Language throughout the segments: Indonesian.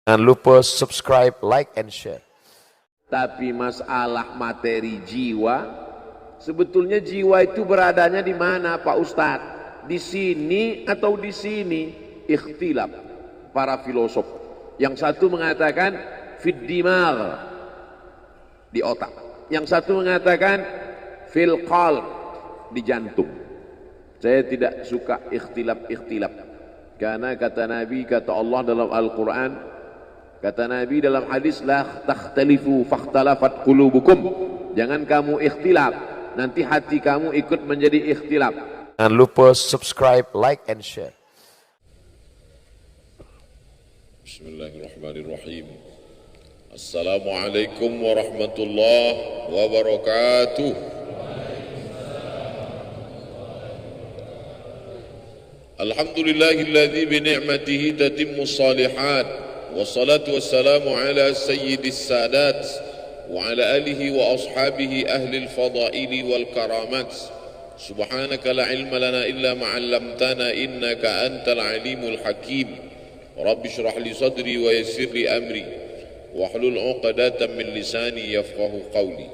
Jangan lupa subscribe, like, and share. Tapi masalah materi jiwa, sebetulnya jiwa itu beradanya di mana Pak Ustadz? Di sini atau di sini? Ikhtilaf para filosof. Yang satu mengatakan fid dimagh, di otak. Yang satu mengatakan fil qalb, di jantung. Saya tidak suka ikhtilaf. Karena kata Nabi, kata Allah dalam Al-Quran, kata Nabi dalam hadis, la takhtalifu fakhtalafat qulubukum. Jangan kamu ikhtilaf, nanti hati kamu ikut menjadi ikhtilaf. Jangan lupa subscribe, like, and share. Bismillahirrahmanirrahim. Assalamualaikum warahmatullahi wabarakatuh. Alhamdulillahilladzi bi ni'matihi tatimmu shalihat. Wassalatu wassalamu ala sayyidis sadat wa ala alihi wa ashabihi ahli al-fadaili wal karamat. Subhanaka la ilma lana illa ma 'allamtana innaka antal alimul hakim. Rabbi shrah li sadri wa yassir li amri wahlul 'uqdatam min lisani yafqahu qawli.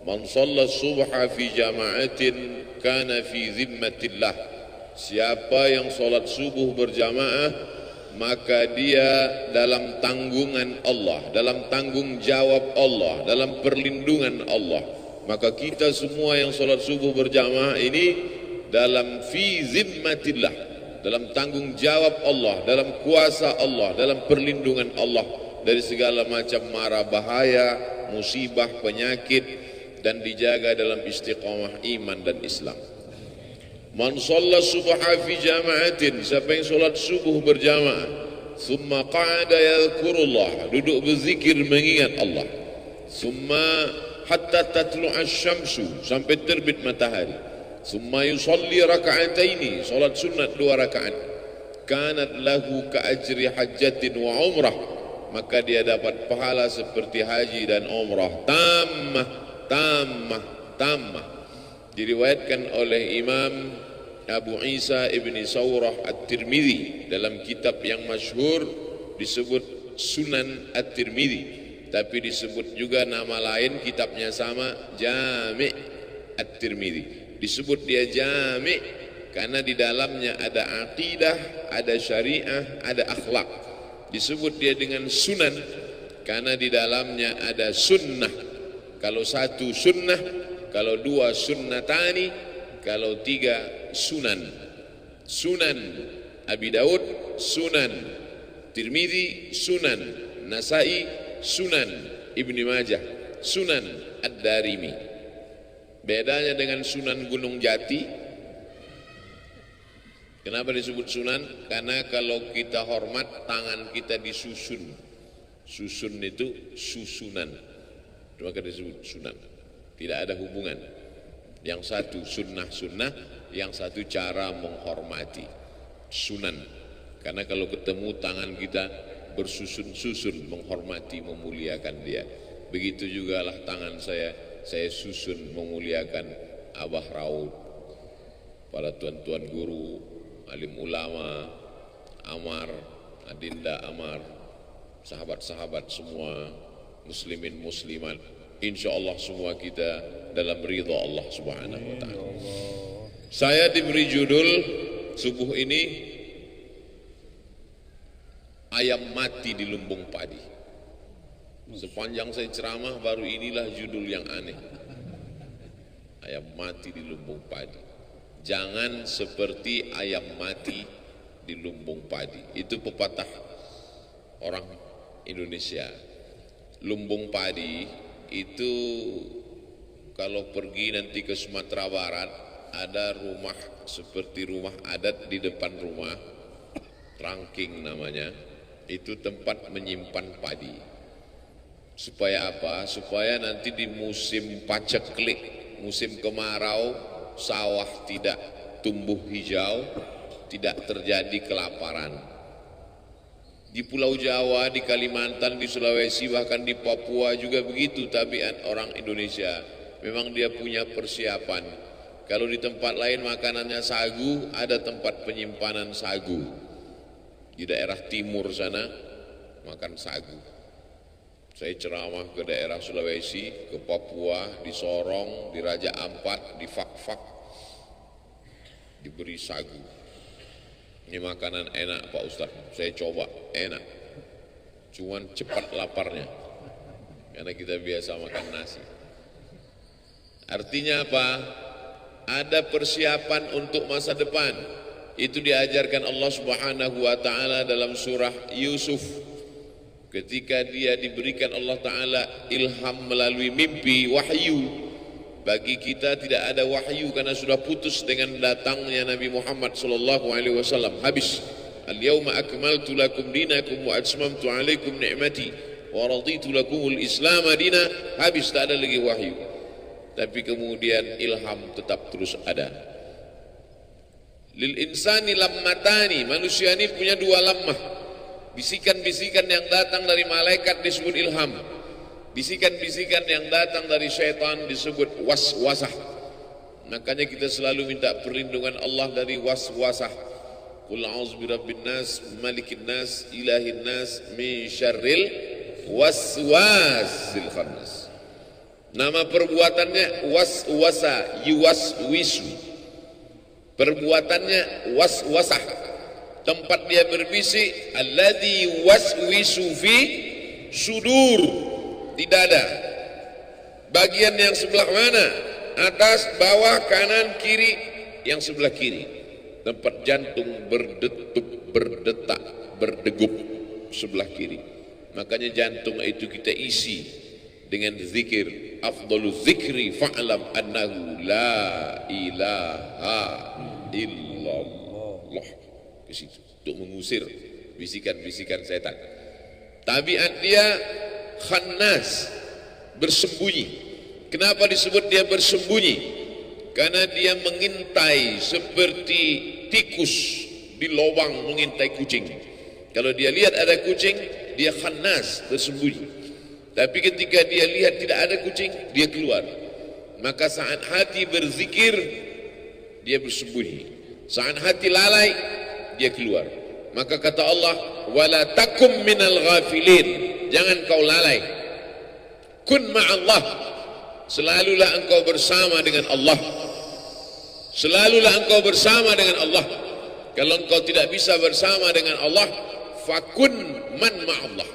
Man shalla subha fi jama'atin kana fi zimmatillah. Siapa yang sholat subuh berjamaah, maka dia dalam tanggungan Allah, dalam tanggung jawab Allah, dalam perlindungan Allah. Maka kita semua yang sholat subuh berjamaah ini dalam fi zimmatillah, dalam tanggung jawab Allah, dalam kuasa Allah, dalam perlindungan Allah dari segala macam mara bahaya, musibah, penyakit, dan dijaga dalam istiqamah iman dan Islam. Man shalla subha fi jama'atin, siapa yang solat subuh berjamaah, thumma qa'ada yadhkurullah, duduk berzikir mengingat Allah, thumma hatta tatlu'a syamsu, sampai terbit matahari, thumma yusalli raka'ataini, solat sunat 2 rakaat, kanat lahu ka'ajri hajjatin wa umrah, maka dia dapat pahala seperti haji dan umrah, tammah. Diriwayatkan oleh Imam Abu Isa ibni Sawrah At-Tirmidzi dalam kitab yang masyhur disebut Sunan At-Tirmidzi, tapi disebut juga nama lain kitabnya sama, Jami' At-Tirmidzi. Disebut dia Jami' karena di dalamnya ada aqidah, ada syariah, ada akhlak. Disebut dia dengan Sunan karena di dalamnya ada sunnah. Kalau satu sunnah, kalau 2 sunnatani, kalau 3 sunan. Sunan Abi Daud, Sunan Tirmidzi, Sunan Nasai, Sunan Ibnu Majah, Sunan Ad-Darimi. Bedanya dengan Sunan Gunung Jati, kenapa disebut sunan? Karena kalau kita hormat, tangan kita disusun. Susun itu susunan, maka disebut sunan. Tidak ada hubungan. Yang satu sunnah, yang satu cara menghormati, sunan. Karena kalau ketemu tangan kita bersusun-susun, menghormati, memuliakan dia. Begitu juga lah tangan saya susun memuliakan Abah Raud, para tuan-tuan guru, alim ulama, Amar, Adinda Amar, sahabat-sahabat semua, muslimin muslimat. InsyaAllah semua kita dalam ridha Allah subhanahu wa ta'ala. Saya diberi judul subuh ini, ayam mati di lumbung padi. Sepanjang saya ceramah baru inilah judul yang aneh, ayam mati di lumbung padi. Jangan seperti ayam mati di lumbung padi. Itu pepatah orang Indonesia. Lumbung padi itu kalau pergi nanti ke Sumatera Barat, ada rumah seperti rumah adat di depan rumah, rangking namanya, itu tempat menyimpan padi. Supaya apa? Supaya nanti di musim paceklik, musim kemarau, sawah tidak tumbuh hijau, tidak terjadi kelaparan. Di Pulau Jawa, di Kalimantan, di Sulawesi, bahkan di Papua juga begitu tabiat orang Indonesia. Memang dia punya persiapan. Kalau di tempat lain makanannya sagu, ada tempat penyimpanan sagu. Di daerah timur sana, makan sagu. Saya ceramah ke daerah Sulawesi, ke Papua, di Sorong, di Raja Ampat, di Fak-Fak, diberi sagu. Ini makanan enak Pak Ustadz, saya coba, enak. Cuman cepat laparnya, karena kita biasa makan nasi. Artinya apa? Ada persiapan untuk masa depan. Itu diajarkan Allah Subhanahu wa Ta'ala dalam surah Yusuf. Ketika dia diberikan Allah Ta'ala ilham melalui mimpi, wahyu. Bagi kita tidak ada wahyu karena sudah putus dengan datangnya Nabi Muhammad SAW. Habis. Al-yawma akmaltu lakum dinakum wa atmamtu alaikum ni'mati wa raditu lakumul islam dina. Habis, tak ada lagi wahyu. Tapi kemudian ilham tetap terus ada. Lil insani lammatani, manusia ini punya dua lammah. Bisikan-bisikan yang datang dari malaikat disebut ilham. Bisikan-bisikan yang datang dari syaitan disebut waswasah. Makanya kita selalu minta perlindungan Allah dari waswasah. Qul a'udzu birabbin nas, malikin nas, ilahin nas, min syarril waswasil khannas. Nama perbuatannya waswasa, yuwaswisu. Perbuatannya waswasah. Tempat dia berbisik, alladzi waswisu fi sudur, di dada. Bagian yang sebelah mana? Atas, bawah, kanan, kiri. Yang sebelah kiri. Tempat jantung berdetup, berdetak, berdegup sebelah kiri. Makanya jantung itu kita isi dengan zikir. Afdalu zikri fa'lam annahu la ilaha illallah. Ke situ untuk mengusir bisikan-bisikan setan. Tabiat dia khannas, bersembunyi. Kenapa disebut dia bersembunyi? Karena dia mengintai seperti tikus di lubang mengintai kucing. Kalau dia lihat ada kucing, dia khannas, bersembunyi. Tapi ketika dia lihat tidak ada kucing, dia keluar. Maka saat hati berzikir, dia bersembunyi. Saat hati lalai, dia keluar. Maka kata Allah, wala takum minal ghafilin, jangan kau lalai. Kun ma'allah, selalulah engkau bersama dengan Allah. Selalulah engkau bersama dengan Allah. Kalau engkau tidak bisa bersama dengan Allah, fakun man ma'allah,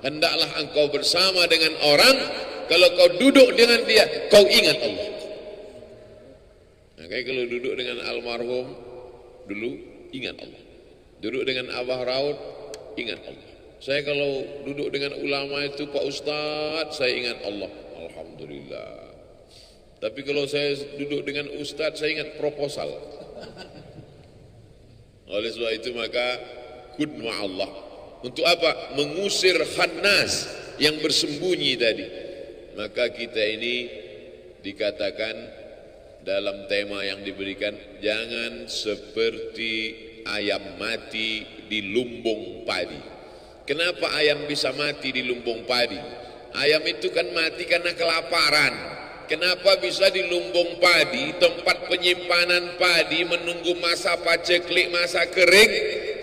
hendaklah engkau bersama dengan orang. Kalau kau duduk dengan dia, kau ingat Allah. Nah, kayak kalau duduk dengan almarhum dulu, ingat Allah. Duduk dengan Abah Raud, ingat Allah. Saya kalau duduk dengan ulama itu, Pak Ustadz, saya ingat Allah. Alhamdulillah. Tapi kalau saya duduk dengan Ustadz, saya ingat proposal. Oleh sebab itu maka kun ma'allah. Untuk apa? Mengusir khannas yang bersembunyi tadi. Maka kita ini dikatakan dalam tema yang diberikan, jangan seperti ayam mati di lumbung padi. Kenapa ayam bisa mati di lumbung padi? Ayam itu kan mati karena kelaparan. Kenapa bisa di lumbung padi, tempat penyimpanan padi, menunggu masa paceklik, masa kering,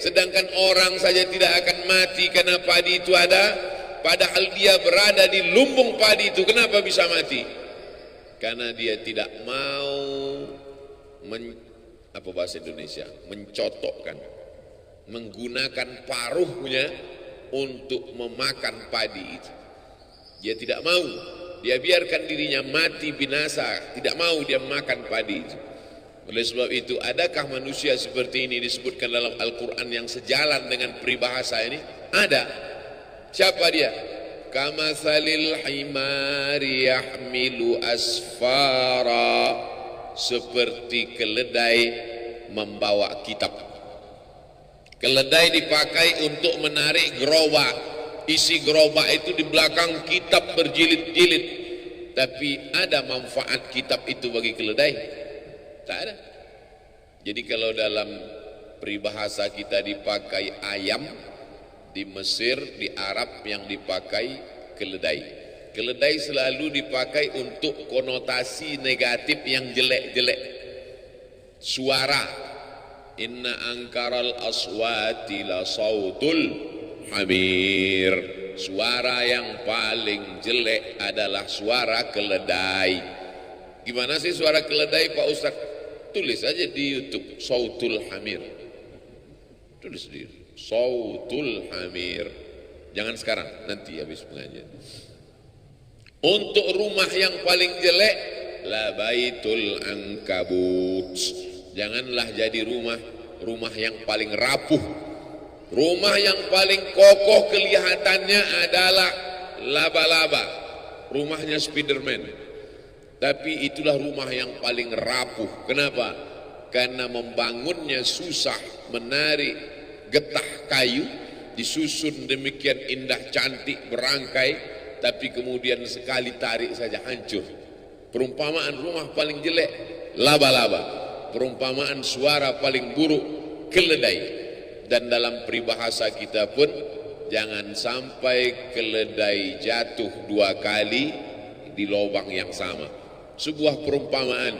sedangkan orang saja tidak akan mati karena padi itu ada, padahal dia berada di lumbung padi itu. Kenapa bisa mati? Karena dia tidak mau apa bahasa Indonesia, mencotokkan, menggunakan paruhnya untuk memakan padi itu. Dia tidak mau, dia biarkan dirinya mati binasa, tidak mau dia makan padi itu. Oleh sebab itu, adakah manusia seperti ini disebutkan dalam Al-Quran yang sejalan dengan peribahasa ini? Ada. Siapa dia? Kamathalil himari yahmilu asfara, seperti keledai membawa kitab. Keledai dipakai untuk menarik gerobak. Isi gerobak itu di belakang kitab berjilid-jilid. Tapi ada manfaat kitab itu bagi keledai? Tak ada. Jadi kalau dalam peribahasa kita dipakai ayam, di Mesir, di Arab yang dipakai keledai. Keledai selalu dipakai untuk konotasi negatif yang jelek-jelek. Suara. Inna angkaral aswati la sautul hamir. Suara yang paling jelek adalah suara keledai. Gimana sih suara keledai Pak Ustaz? Tulis aja di YouTube, Sautul Hamir. Tulis di Sautul Hamir. Jangan sekarang, nanti habis pengajian. Untuk rumah yang paling jelek, la baitul ankabut. Janganlah jadi rumah yang paling rapuh. Rumah yang paling kokoh kelihatannya adalah laba-laba. Rumahnya Spiderman. Tapi itulah rumah yang paling rapuh. Kenapa? Karena membangunnya susah, menarik getah kayu, disusun demikian indah cantik berangkai, tapi kemudian sekali tarik saja hancur. Perumpamaan rumah paling jelek, laba-laba. Perumpamaan suara paling buruk, keledai. Dan dalam peribahasa kita pun, jangan sampai keledai jatuh 2 kali di lubang yang sama. Sebuah perumpamaan.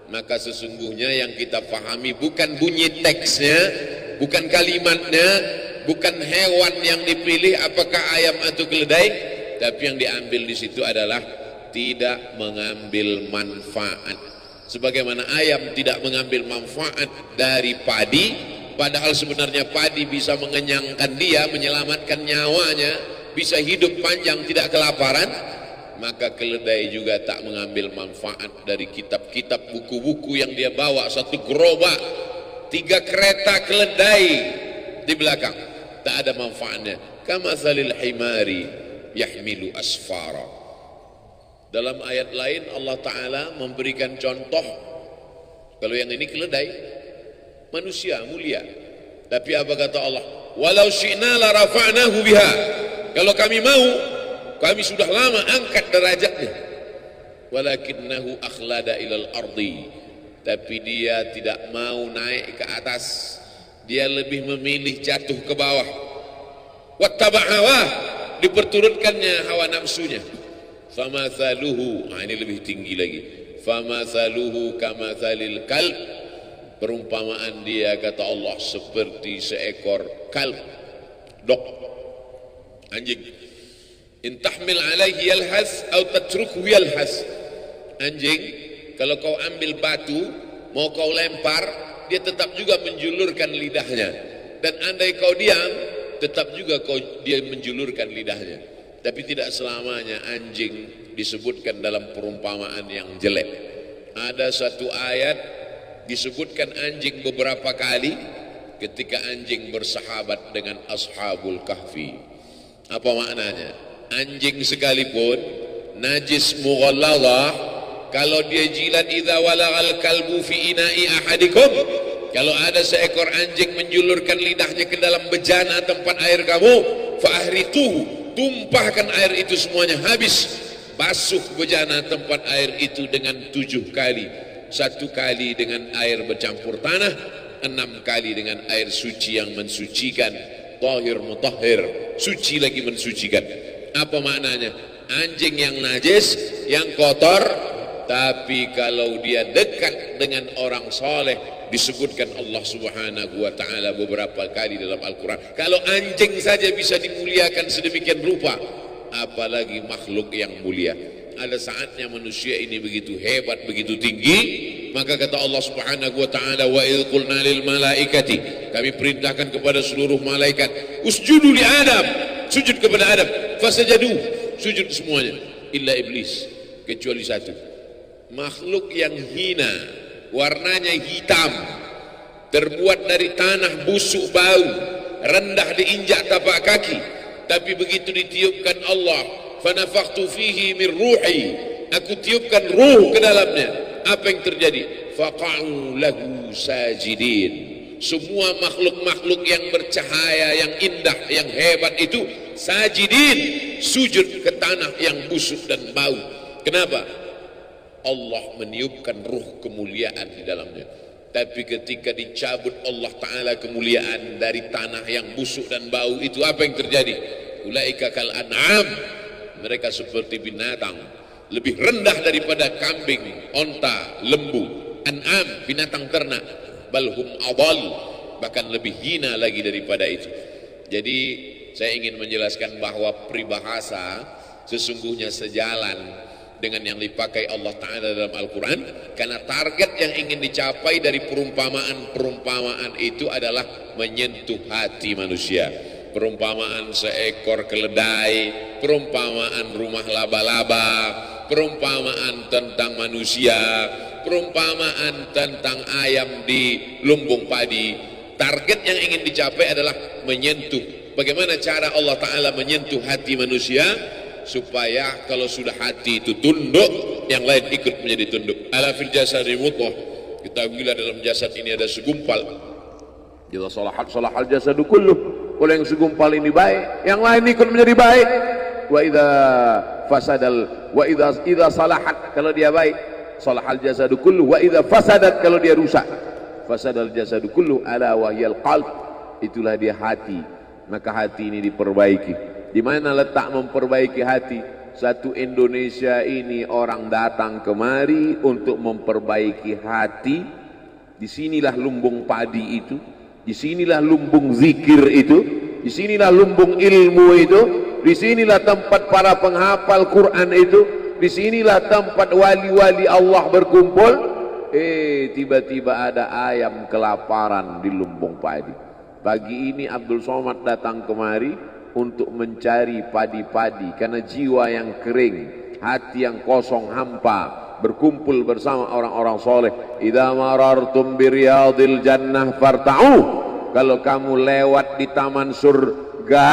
Maka sesungguhnya yang kita pahami bukan bunyi teksnya, bukan kalimatnya, bukan hewan yang dipilih apakah ayam atau keledai, tapi yang diambil di situ adalah tidak mengambil manfaat. Sebagaimana ayam tidak mengambil manfaat dari padi, padahal sebenarnya padi bisa mengenyangkan dia, menyelamatkan nyawanya, bisa hidup panjang tidak kelaparan, maka keledai juga tak mengambil manfaat dari kitab-kitab, buku-buku yang dia bawa. 1 gerobak, 3 kereta keledai di belakang, tak ada manfaatnya. Kamatsalil himari yahmilu asfara. Dalam ayat lain Allah Ta'ala memberikan contoh, kalau yang ini keledai, manusia mulia. Tapi apa kata Allah? Walau syi'na la rafa'nahu biha. Kalau kami mau, kami sudah lama angkat derajatnya. Walakinnahu akhlada ilal ardi. Tapi dia tidak mau naik ke atas. Dia lebih memilih jatuh ke bawah. Wattaba'a, diperturutkannya hawa nafsunya. Famathaluhu, ini lebih tinggi lagi. Famathaluhu kamathalil kalb. Perumpamaan dia kata Allah seperti seekor kalb, dog, anjing. In tahmil alaihi yalhas atau tatruku yalhas. Anjing, kalau kau ambil batu mau kau lempar, dia tetap juga menjulurkan lidahnya. Dan andai kau diam, tetap juga dia menjulurkan lidahnya. Tapi tidak selamanya anjing disebutkan dalam perumpamaan yang jelek. Ada satu ayat disebutkan anjing beberapa kali ketika anjing bersahabat dengan ashabul kahfi. Apa maknanya? Anjing sekalipun najis mughalladhah, kalau dia jilat idza walagal kalbu fi ina'i ahadikum, kalau ada seekor anjing menjulurkan lidahnya ke dalam bejana tempat air kamu, fa ahriquhu, tumpahkan air itu semuanya habis. Basuh bejana tempat air itu dengan 7 kali. 1 kali dengan air bercampur tanah, 6 kali dengan air suci yang mensucikan. Tahir mutahhir, suci lagi mensucikan. Apa maknanya? Anjing yang najis, yang kotor, tapi kalau dia dekat dengan orang soleh, disebutkan Allah Subhanahu wa ta'ala beberapa kali dalam Al-Quran. Kalau anjing saja bisa dimuliakan sedemikian rupa, apalagi makhluk yang mulia. Ada saatnya manusia ini begitu hebat, begitu tinggi, maka kata Allah Subhanahu wa ta'ala, wa idh qulna lil malaikati, kami perintahkan kepada seluruh malaikat, usjudu li Adam, sujud kepada Adam, fasajadu, sujud semuanya, illa iblis, kecuali satu, makhluk yang hina, warnanya hitam, terbuat dari tanah busuk bau, rendah diinjak tapak kaki, tapi begitu ditiupkan Allah, fanafakhtu fihi min ruhi, aku tiupkan ruh ke dalamnya, apa yang terjadi? Faqa'u lahu sajidin. Semua makhluk-makhluk yang bercahaya, yang indah, yang hebat itu sajidin, sujud ke tanah yang busuk dan bau. Kenapa? Allah meniupkan ruh kemuliaan di dalamnya. Tapi ketika dicabut Allah Ta'ala kemuliaan dari tanah yang busuk dan bau itu, apa yang terjadi? Ulaika kal an'am, mereka seperti binatang, lebih rendah daripada kambing, onta, lembu. An'am, binatang ternak. Balhum adal, bahkan lebih hina lagi daripada itu. Jadi saya ingin menjelaskan bahwa peribahasa sesungguhnya sejalan dengan yang dipakai Allah Ta'ala dalam Al-Quran, karena target yang ingin dicapai dari perumpamaan itu adalah menyentuh hati manusia. Perumpamaan seekor keledai, perumpamaan rumah laba-laba, perumpamaan tentang manusia, perumpamaan tentang ayam di lumbung padi. Target yang ingin dicapai adalah menyentuh. Bagaimana cara Allah Ta'ala menyentuh hati manusia? Supaya kalau sudah hati itu tunduk, yang lain ikut menjadi tunduk. Ala fil jasadi mudghah, ketahuilah dalam jasad ini ada segumpal. Jika salahal jasadu kulluh, kalau yang segumpal ini baik, yang lain ikut menjadi baik. Wa idza salahat, kalau dia baik, salahal jasadu kulluh. Wa idza fasadat, kalau dia rusak, fasadal jasadu kulluh. Ala wahyal qalb, itulah dia hati. Maka hati ini diperbaiki. Di mana letak memperbaiki hati? Satu Indonesia ini orang datang kemari untuk memperbaiki hati. Disinilah lumbung padi itu, disinilah lumbung zikir itu, disinilah lumbung ilmu itu, disinilah tempat para penghafal Quran itu, disinilah tempat wali-wali Allah berkumpul. Tiba-tiba ada ayam kelaparan di lumbung padi. Pagi ini Abdul Somad datang kemari untuk mencari padi-padi, karena jiwa yang kering, hati yang kosong hampa, berkumpul bersama orang-orang soleh. Idza marartum biriyadil jannah farta'u, kalau kamu lewat di taman surga,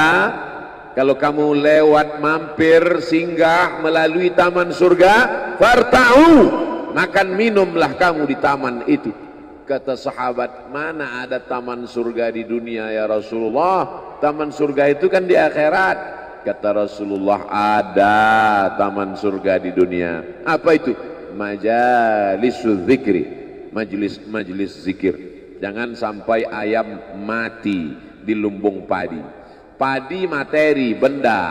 kalau kamu lewat mampir singgah melalui taman surga, farta'u, makan minumlah kamu di taman itu. Kata sahabat, mana ada taman surga di dunia ya Rasulullah? Taman surga itu kan di akhirat. Kata Rasulullah, ada taman surga di dunia. Apa itu? Majalisul zikri, majelis zikir. Jangan sampai ayam mati di lumbung padi. Padi materi, benda,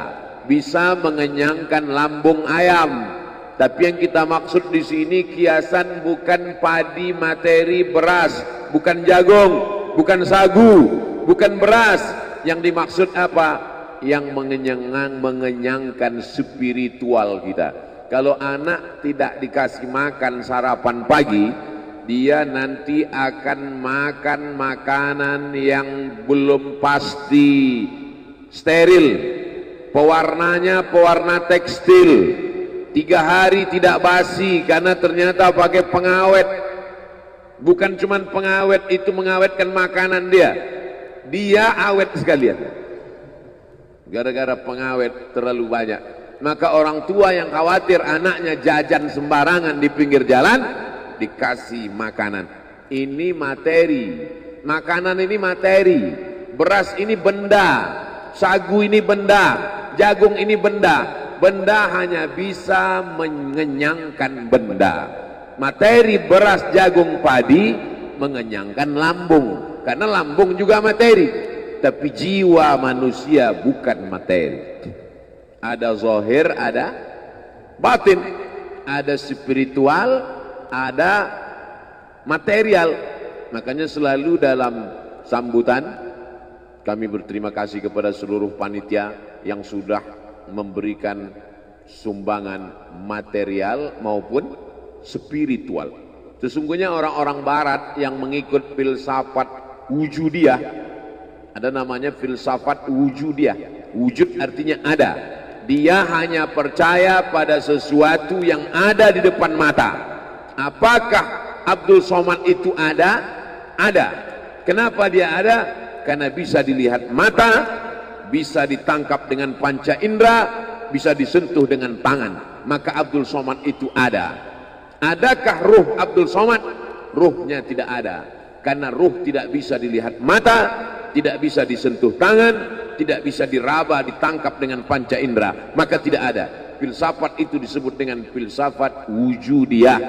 bisa mengenyangkan lambung ayam. Tapi yang kita maksud di sini kiasan bukan padi materi beras, bukan jagung, bukan sagu, bukan beras. Yang dimaksud apa? Yang mengenyangkan spiritual kita. Kalau anak tidak dikasih makan sarapan pagi, dia nanti akan makan makanan yang belum pasti, steril, pewarnanya pewarna tekstil. 3 hari tidak basi karena ternyata pakai pengawet. Bukan cuma pengawet itu mengawetkan makanan dia, dia awet sekalian. Gara-gara pengawet terlalu banyak. Maka orang tua yang khawatir anaknya jajan sembarangan di pinggir jalan, dikasih makanan. Ini materi, makanan ini materi, beras ini benda, sagu ini benda, jagung ini benda. Benda hanya bisa mengenyangkan benda. Materi beras, jagung, padi mengenyangkan lambung, karena lambung juga materi. Tapi jiwa manusia bukan materi. Ada zahir, ada batin, ada spiritual, ada material. Makanya selalu dalam sambutan kami berterima kasih kepada seluruh panitia yang sudah memberikan sumbangan material maupun spiritual. Sesungguhnya orang-orang barat yang mengikut filsafat wujudiyah, ada namanya filsafat wujudiyah. Wujud artinya ada. Dia hanya percaya pada sesuatu yang ada di depan mata. Apakah Abdul Somad itu ada? Ada. Kenapa dia ada? Karena bisa dilihat mata, bisa ditangkap dengan panca indera, bisa disentuh dengan tangan. Maka Abdul Somad itu ada. Adakah ruh Abdul Somad? Ruhnya tidak ada. Karena ruh tidak bisa dilihat mata, tidak bisa disentuh tangan, tidak bisa diraba, ditangkap dengan panca indera. Maka tidak ada. Filsafat itu disebut dengan filsafat wujudiyah.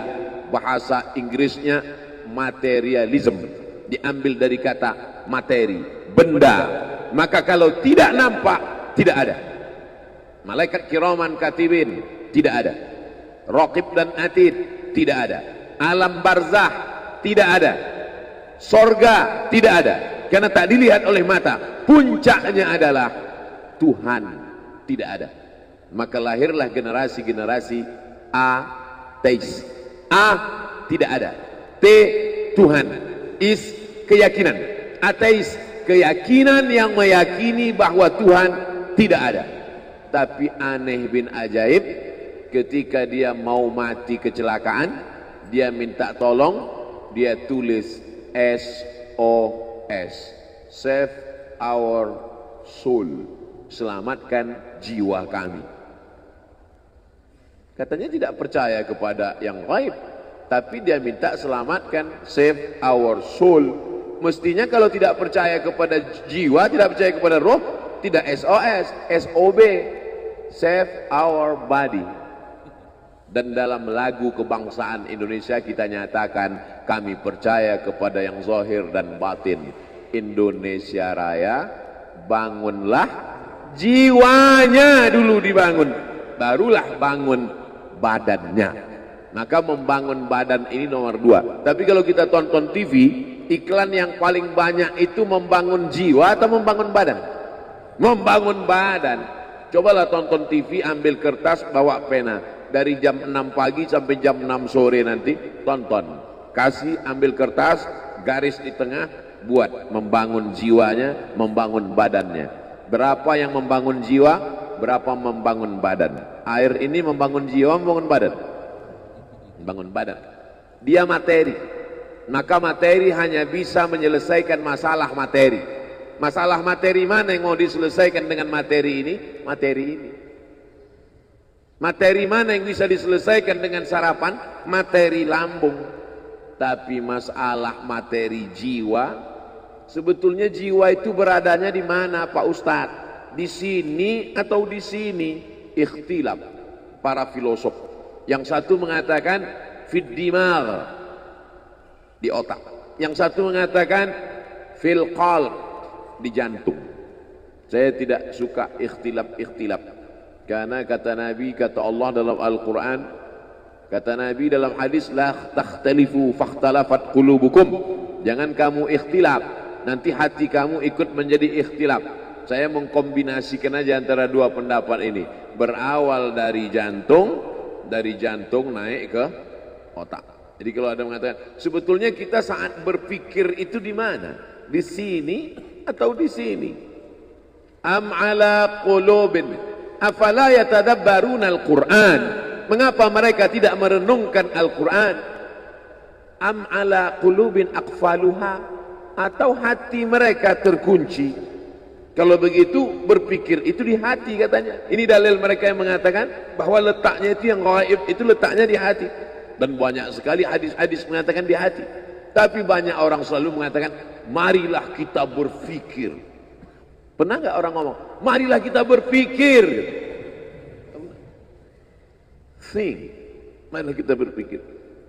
Bahasa Inggrisnya materialism. Diambil dari kata materi, benda. Maka kalau tidak nampak, tidak ada. Malaikat kiraman katibin, tidak ada. Raqib dan atid, tidak ada. Alam barzah, tidak ada. Sorga, tidak ada. Karena tak dilihat oleh mata. Puncaknya adalah Tuhan tidak ada. Maka lahirlah generasi-generasi ateis. A, tidak ada. T, Tuhan. Is, keyakinan. Ateis, keyakinan yang meyakini bahwa Tuhan tidak ada. Tapi aneh bin ajaib, ketika dia mau mati kecelakaan, dia minta tolong, dia tulis SOS, save our soul, selamatkan jiwa kami. Katanya tidak percaya kepada yang gaib, tapi dia minta selamatkan, save our soul. Mestinya kalau tidak percaya kepada jiwa, tidak percaya kepada roh, tidak SOS, SOB, save our body. Dan dalam lagu kebangsaan Indonesia kita nyatakan, kami percaya kepada yang zahir dan batin. Indonesia Raya, bangunlah jiwanya dulu dibangun, barulah bangun badannya. Maka membangun badan ini nomor 2. Tapi kalau kita tonton TV, iklan yang paling banyak itu membangun jiwa atau membangun badan? Membangun badan. Cobalah tonton TV, ambil kertas, bawa pena. Dari jam 6 pagi sampai jam 6 sore nanti tonton. Kasih, ambil kertas, garis di tengah, buat membangun jiwanya, membangun badannya. Berapa yang membangun jiwa, berapa membangun badan. Air ini membangun jiwa, membangun badan. Membangun badan. Dia materi. Maka materi hanya bisa menyelesaikan masalah materi. Masalah materi mana yang mau diselesaikan dengan materi ini? Materi ini. Materi mana yang bisa diselesaikan dengan sarapan? Materi lambung. Tapi masalah materi jiwa, sebetulnya jiwa itu beradanya di mana Pak Ustadz? Di sini atau di sini? Ikhtilaf para filosof. Yang satu mengatakan fid dimagh, di otak. Yang satu mengatakan fil qalb, di jantung. Saya tidak suka ikhtilaf. Karena kata Nabi, kata Allah dalam Al-Quran, kata Nabi dalam hadis, la takhtalifu fakhtalafat qulubukum. Jangan kamu ikhtilaf, nanti hati kamu ikut menjadi ikhtilaf. Saya mengkombinasikan aja antara dua pendapat ini. Berawal dari jantung naik ke otak. Jadi kalau ada mengatakan, sebetulnya kita saat berpikir itu di mana? Di sini atau di sini? Am ala qulubin afala yatadabbaruna al-Qur'an. Mengapa mereka tidak merenungkan Al-Quran? Am ala qulubin aqfaluha, atau hati mereka terkunci? Kalau begitu berpikir itu di hati katanya. Ini dalil mereka yang mengatakan bahwa letaknya itu yang gaib itu letaknya di hati. Dan banyak sekali hadis-hadis mengatakan di hati. Tapi banyak orang selalu mengatakan, marilah kita berpikir. Pernah nggak orang ngomong, marilah kita berpikir. Think, marilah kita berpikir.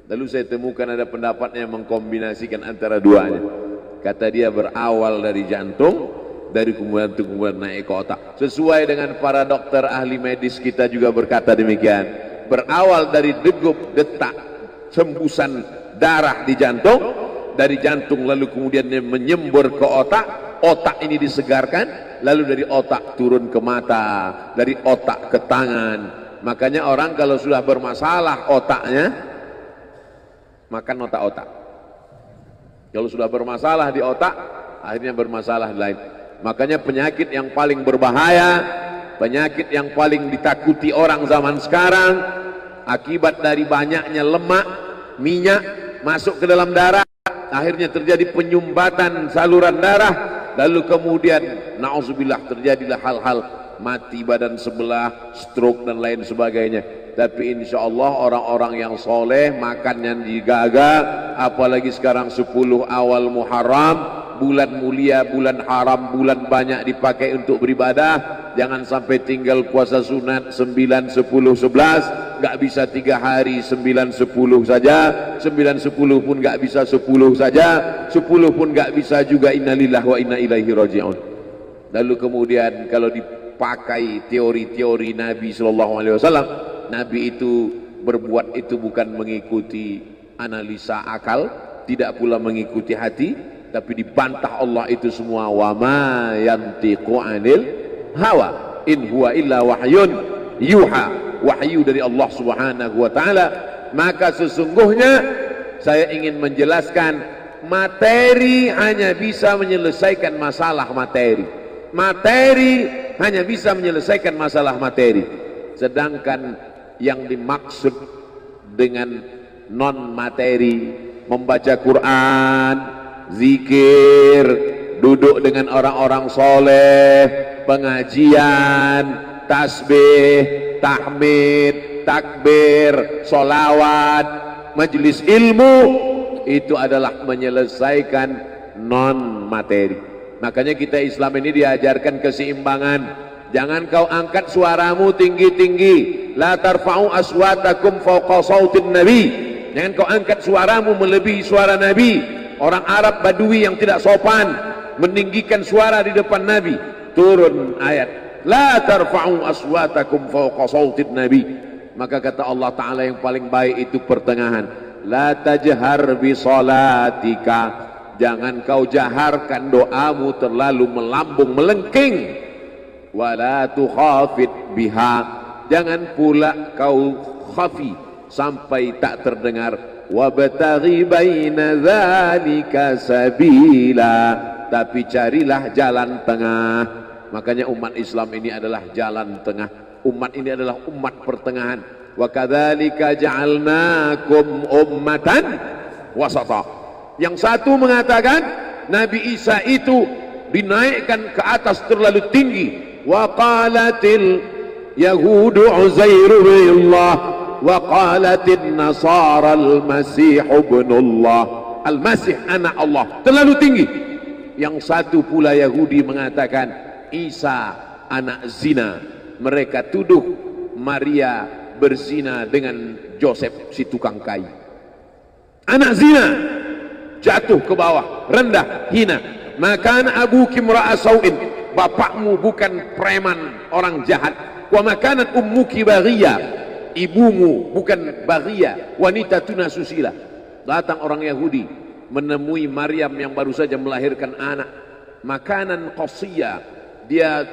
Lalu saya temukan ada pendapat yang mengkombinasikan antara duanya. Kata dia berawal dari jantung, dari kemudian naik ke otak. Sesuai dengan para dokter ahli medis kita juga berkata demikian. Berawal dari degup, detak, hembusan darah di jantung, dari jantung lalu kemudian menyembur ke otak. Otak ini disegarkan, lalu dari otak turun ke mata, dari otak ke tangan. Makanya orang kalau sudah bermasalah otaknya, makan otak-otak. Kalau sudah bermasalah di otak, akhirnya bermasalah lain. Makanya penyakit yang paling berbahaya, penyakit yang paling ditakuti orang zaman sekarang, akibat dari banyaknya lemak, minyak masuk ke dalam darah, akhirnya terjadi penyumbatan saluran darah. Lalu kemudian na'udzubillah terjadilah hal-hal mati badan sebelah, stroke dan lain sebagainya. Tapi insya Allah orang-orang yang soleh makannya digaga. Apalagi sekarang 10 awal Muharram, bulan mulia, bulan haram, bulan banyak dipakai untuk beribadah. Jangan sampai tinggal puasa sunat 9, 10, 11, nggak bisa 3 hari 9, 10 saja, 9, 10 pun nggak bisa 10 saja, 10 pun nggak bisa juga. Innalillahi wa inna ilaihi raji'un. Lalu kemudian kalau dipakai teori-teori Nabi Sallallahu Alaihi Wasallam, Nabi itu berbuat itu bukan mengikuti analisa akal, tidak pula mengikuti hati, tapi dibantah Allah itu semua. Wa ma yantiqu anil hawa in huwa illa wahyun yuha, wahyu dari Allah Subhanahu wa taala. Maka sesungguhnya saya ingin menjelaskan, materi hanya bisa menyelesaikan masalah materi. Materi hanya bisa menyelesaikan masalah materi. Sedangkan yang dimaksud dengan non materi, membaca Quran, zikir, duduk dengan orang-orang soleh, pengajian, tasbih, tahmid, takbir, solawat, majelis ilmu, itu adalah menyelesaikan non materi. Makanya kita Islam ini diajarkan keseimbangan. Jangan kau angkat suaramu tinggi-tinggi, la tarfa'u aswatakum fawqa sautin nabi. Jangan kau angkat suaramu melebihi suara Nabi. Orang Arab Badui yang tidak sopan meninggikan suara di depan Nabi. Turun ayat, la tarfa'u aswatakum fawqa sautin nabi. Maka kata Allah Ta'ala yang paling baik itu pertengahan. La tajhar bi salatika, jangan kau jaharkan doamu terlalu melambung melengking. Wala tukhafid biha, jangan pula kau khafi sampai tak terdengar. Wabtaghi baina dzalika sabila, tapi carilah jalan tengah. Makanya umat Islam ini adalah jalan tengah. Umat ini adalah umat pertengahan. Wa kadzalika ja'alnakum ummatan wasata. Yang satu mengatakan Nabi Isa itu dinaikkan ke atas terlalu tinggi. Wa qalatil yahudu Uzairu billah wa qalatin nasara al-masih ibnullah. Al-Masih anak Allah, terlalu tinggi. Yang satu pula Yahudi mengatakan Isa anak zina. Mereka tuduh Maria berzina dengan Joseph si tukang kayu. Anak zina, jatuh ke bawah, rendah, hina. Maka abuki imra'a sau'in, bapakmu bukan preman, orang jahat. Wa makanat ummuki baghiyah, ibumu bukan baghiyah, wanita tuna susila. Datang orang Yahudi menemui Maryam yang baru saja melahirkan anak. Makanan qasiyah, dia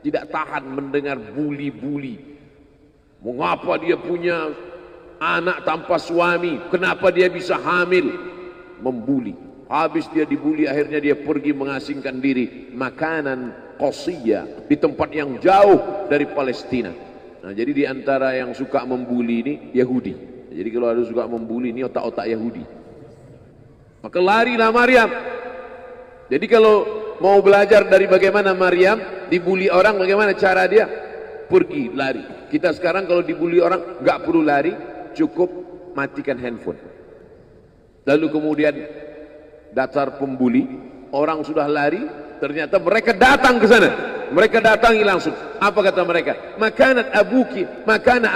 tidak tahan mendengar buli-buli. Mengapa dia punya anak tanpa suami? Kenapa dia bisa hamil? Membuli. Habis dia dibuli, akhirnya dia pergi mengasingkan diri. Makanan qasiyah, di tempat yang jauh dari Palestina. Nah, jadi di antara yang suka membuli ini Yahudi. Jadi kalau ada suka membuli ini otak-otak Yahudi. Maka larilah Maryam. Jadi kalau mau belajar dari bagaimana Maryam dibuli orang, bagaimana cara dia, pergi lari. Kita sekarang kalau dibuli orang nggak perlu lari, cukup matikan handphone. Lalu kemudian datar pembuli, orang sudah lari, ternyata mereka datang ke sana. Mereka datangi langsung. Apa kata mereka? Makanat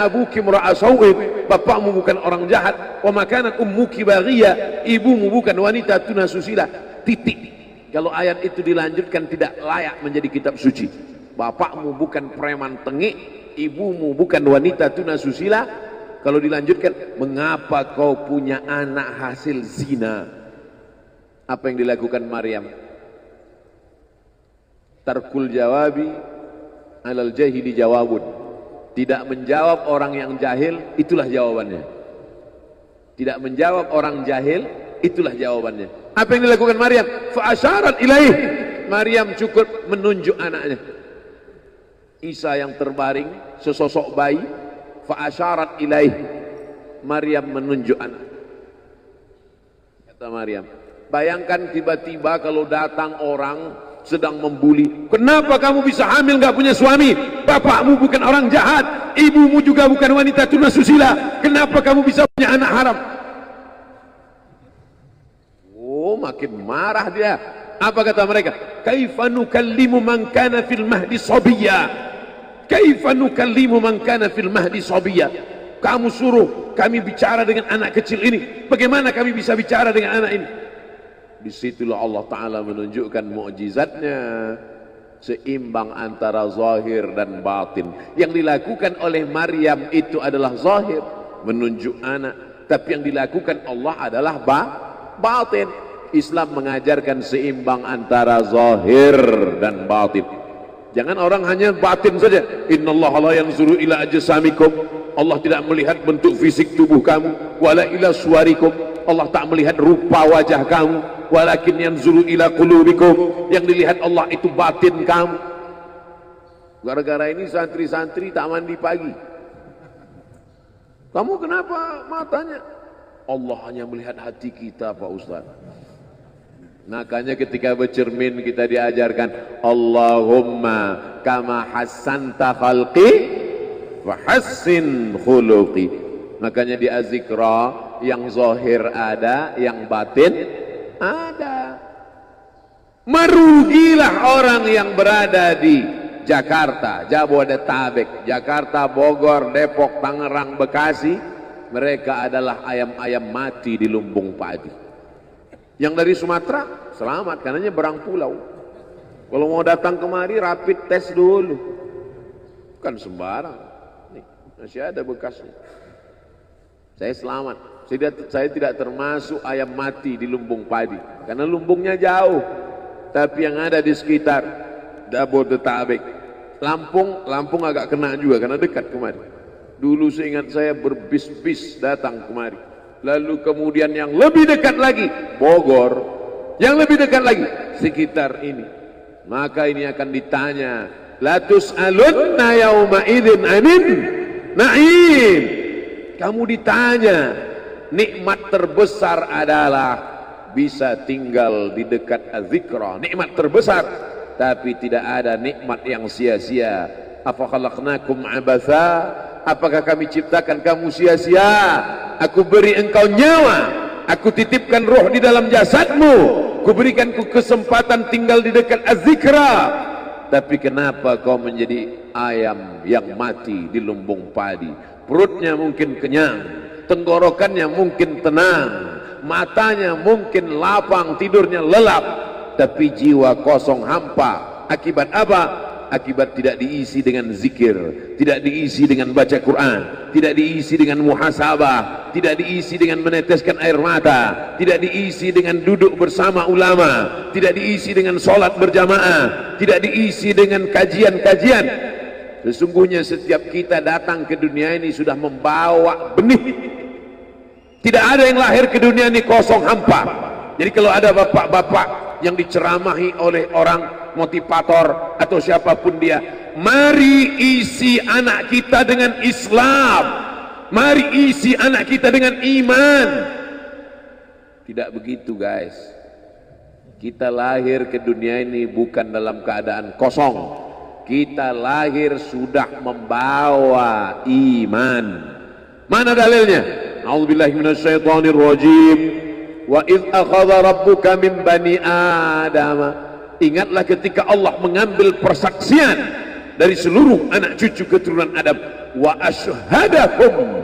abuki mura'a sau'ib, bapakmu bukan orang jahat. Wa makanat ummuki baghiyah, ibumu bukan wanita tuna susila. Titik. Kalau ayat itu dilanjutkan tidak layak menjadi kitab suci. Bapakmu bukan preman tengik, ibumu bukan wanita tuna susila. Kalau dilanjutkan, mengapa kau punya anak hasil zina? Apa yang dilakukan Maryam? Tarkul jawabi alal jahili jawabun. Tidak menjawab orang yang jahil, itulah jawabannya. Tidak menjawab orang jahil, itulah jawabannya. Apa yang dilakukan Maryam? Fa asyarat ilaih. Maryam cukup menunjuk anaknya. Isa yang terbaring, sesosok bayi. Fa asyarat ilaih. Maryam menunjuk anak. Kata Maryam, bayangkan tiba-tiba kalau datang orang sedang membuli. Kenapa kamu bisa hamil gak punya suami? Bapakmu bukan orang jahat, ibumu juga bukan wanita tuna susila. Kenapa kamu bisa punya anak haram? Oh, makin marah dia. Apa kata mereka? Kaifa nukallimu man kana fil mahdi sabiyya? Kaifa nukallimu man kana fil mahdi sabiyya? Kamu suruh kami bicara dengan anak kecil ini. Bagaimana kami bisa bicara dengan anak ini? Disitulah Allah Ta'ala menunjukkan mukjizatnya, seimbang antara zahir dan batin. Yang dilakukan oleh Maryam itu adalah zahir, menunjuk anak. Tapi yang dilakukan Allah adalah batin. Islam mengajarkan seimbang antara zahir dan batin. Jangan orang hanya batin saja. Innallaha la yanzuru ila ajsamikum. Allah tidak melihat bentuk fisik tubuh kamu. Wala ila suwarikum. Allah tak melihat rupa wajah kamu. Walakin yanzuru ila qulubikum. Yang dilihat Allah itu batin kamu. Gara-gara ini santri-santri tak mandi pagi. Kamu kenapa matanya? Allah hanya melihat hati kita, Pak Ustaz. Makanya ketika bercermin kita diajarkan Allahumma kama hassanta khalqi wa hassin khuluqi. Makanya di azikra yang zahir ada, yang batin ada. Merugilah orang yang berada di Jakarta, Jabodetabek, Jakarta, Bogor, Depok, Tangerang, Bekasi. Mereka adalah ayam-ayam mati di lumbung padi. Yang dari Sumatera selamat karena nyebrang pulau. Kalau mau datang kemari rapid test dulu. Bukan sembarang. Nih, masih ada bekasnya. Saya selamat. Saya tidak termasuk ayam mati di lumbung padi karena lumbungnya jauh. Tapi yang ada di sekitar Jabodetabek, Lampung agak kena juga karena dekat kemari. Dulu seingat saya berbis-bis datang kemari. Lalu kemudian yang lebih dekat lagi Bogor, yang lebih dekat lagi sekitar ini. Maka ini akan ditanya, la tus'alunna yauma idzin anin na'im. Kamu ditanya, nikmat terbesar adalah bisa tinggal di dekat az-zikra. Nikmat terbesar, tapi tidak ada nikmat yang sia-sia. Afa khalaqnakum abatha? Apakah kami ciptakan kamu sia-sia? Aku beri engkau nyawa, aku titipkan roh di dalam jasadmu, ku berikan ku kesempatan tinggal di dekat az-zikra. Tapi kenapa kau menjadi ayam yang mati di lumbung padi? Perutnya mungkin kenyang, tenggorokannya mungkin tenang, matanya mungkin lapang, tidurnya lelap, tapi jiwa kosong hampa. Akibat apa? Akibat tidak diisi dengan zikir, tidak diisi dengan baca Quran, tidak diisi dengan muhasabah, tidak diisi dengan meneteskan air mata, tidak diisi dengan duduk bersama ulama, tidak diisi dengan sholat berjamaah, tidak diisi dengan kajian-kajian. Sesungguhnya setiap kita datang ke dunia ini sudah membawa benih. Tidak ada yang lahir ke dunia ini kosong hampa. Jadi kalau ada bapak-bapak yang diceramahi oleh orang motivator atau siapapun dia, mari isi anak kita dengan Islam, mari isi anak kita dengan iman. Tidak begitu guys. Kita lahir ke dunia ini bukan dalam keadaan kosong. Kita lahir sudah membawa iman. Mana dalilnya? A'udzubillahi minasyaitonirrajim. Wa idz akhadha rabbuka min bani Adam. Ingatlah ketika Allah mengambil persaksian dari seluruh anak cucu keturunan Adam. Wa ashhadahum.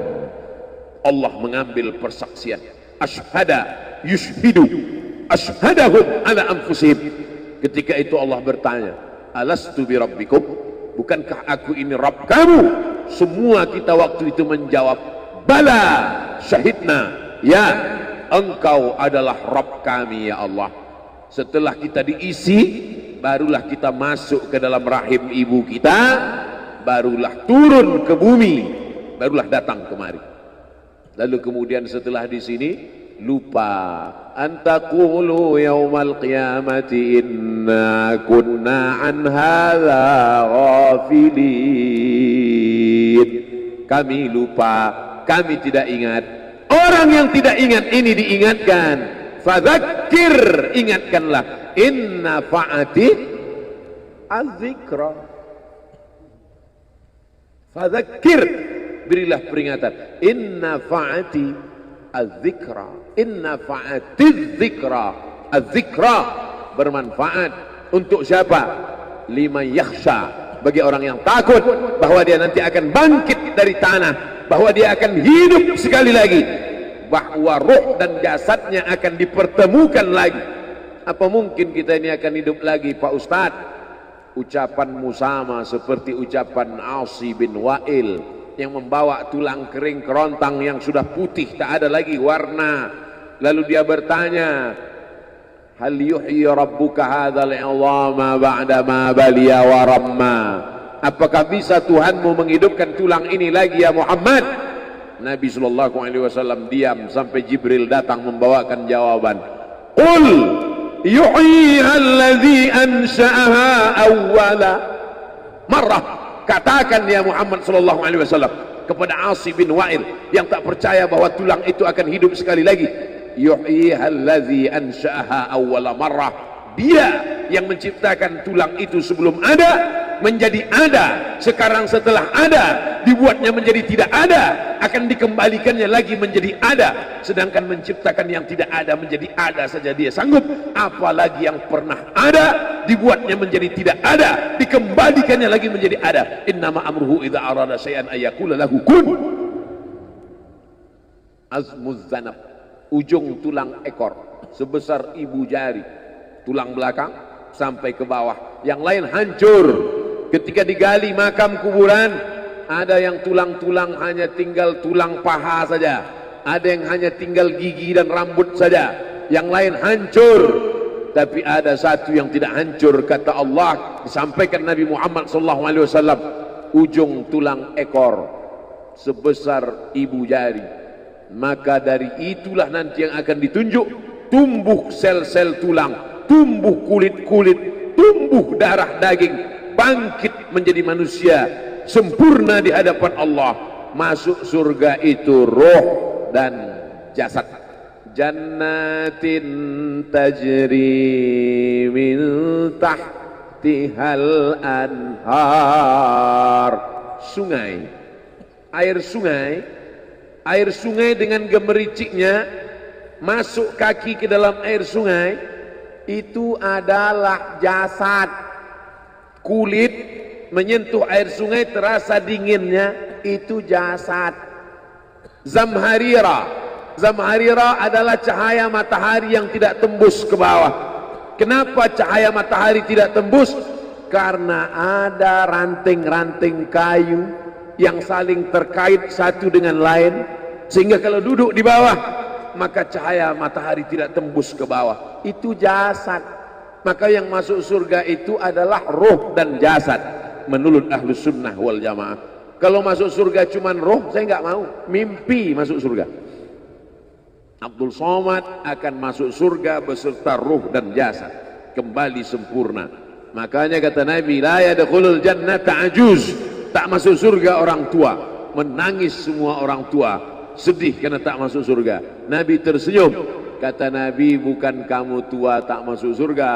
Allah mengambil persaksian. Ashhada yushhidu. Ashhadahum ala anfusihim. Ketika itu Allah bertanya, alastu bi rabbikum? Bukankah aku ini Rabb kamu? Semua kita waktu itu menjawab, bala syahidna. Ya, engkau adalah Rabb kami ya Allah. Setelah kita diisi, barulah kita masuk ke dalam rahim ibu kita, barulah turun ke bumi, barulah datang kemari. Lalu kemudian setelah di sini lupa, antaqulu yaumal qiyamati inna kunna an hadza ghafilin. Kami lupa, kami tidak ingat. Orang yang tidak ingat ini diingatkan. Fadzakir, ingatkanlah, inna fa'ati az-zikra. Fadzakir, berilah peringatan, inna fa'ati az-zikra. Inna fa'ati az-zikra. Az-zikra bermanfaat untuk siapa? Liman yakhsha, bagi orang yang takut bahwa dia nanti akan bangkit dari tanah, bahwa dia akan hidup sekali lagi, bahwa roh dan jasadnya akan dipertemukan lagi. Apa mungkin kita ini akan hidup lagi Pak Ustadz? Ucapanmu sama seperti ucapan Asi bin Wa'il yang membawa tulang kering kerontang yang sudah putih tak ada lagi warna. Lalu dia bertanya, hal yuhyi rabbuka hadzal 'idhama ba'da ma baliya wa ramma. Apakah bisa Tuhanmu menghidupkan tulang ini lagi ya Muhammad? Nabi sallallahu alaihi wasallam diam sampai Jibril datang membawakan jawaban. Qul yuhyiha alladhi ansha'aha awwala marrah. Katakan ya Muhammad sallallahu alaihi wasallam kepada Asi bin Wa'il yang tak percaya bahwa tulang itu akan hidup sekali lagi. Yuhyiha alladhi ansha'aha awwala marrah. Dia yang menciptakan tulang itu sebelum ada menjadi ada, sekarang setelah ada dibuatnya menjadi tidak ada, akan dikembalikannya lagi menjadi ada. Sedangkan menciptakan yang tidak ada menjadi ada saja dia sanggup, apalagi yang pernah ada dibuatnya menjadi tidak ada, dikembalikannya lagi menjadi ada. Innama amruhu idza arada syai'an ayyaqula lahu kun. Azmuz zanab, ujung tulang ekor sebesar ibu jari, tulang belakang sampai ke bawah, yang lain hancur. Ketika digali makam kuburan, ada yang tulang-tulang hanya tinggal tulang paha saja, ada yang hanya tinggal gigi dan rambut saja, yang lain hancur. Tapi ada satu yang tidak hancur, kata Allah, disampaikan Nabi Muhammad SAW, ujung tulang ekor sebesar ibu jari. Maka dari itulah nanti yang akan ditunjuk, tumbuh sel-sel tulang, tumbuh kulit-kulit, tumbuh darah daging, bangkit menjadi manusia sempurna di hadapan Allah. Masuk surga itu roh dan jasad. Jannatin tajri min tahtihal anhar. Sungai, air sungai dengan gemericiknya, masuk kaki ke dalam air sungai, itu adalah jasad. Kulit menyentuh air sungai terasa dinginnya, itu jasad. Zamharira adalah cahaya matahari yang tidak tembus ke bawah. Kenapa cahaya matahari tidak tembus? Karena ada ranting-ranting kayu yang saling terkait satu dengan lain, sehingga kalau duduk di bawah maka cahaya matahari tidak tembus ke bawah. Itu jasad. Maka yang masuk surga itu adalah roh dan jasad menurut Ahlus Sunnah wal Jamaah. Kalau masuk surga cuman roh, saya nggak mau. Mimpi masuk surga. Abdul Somad akan masuk surga beserta roh dan jasad, kembali sempurna. Makanya kata Nabi, la yadkhulul jannata ajuz, tak masuk surga orang tua. Menangis semua orang tua, sedih karena tak masuk surga. Nabi tersenyum. Kata Nabi, bukan kamu tua tak masuk surga,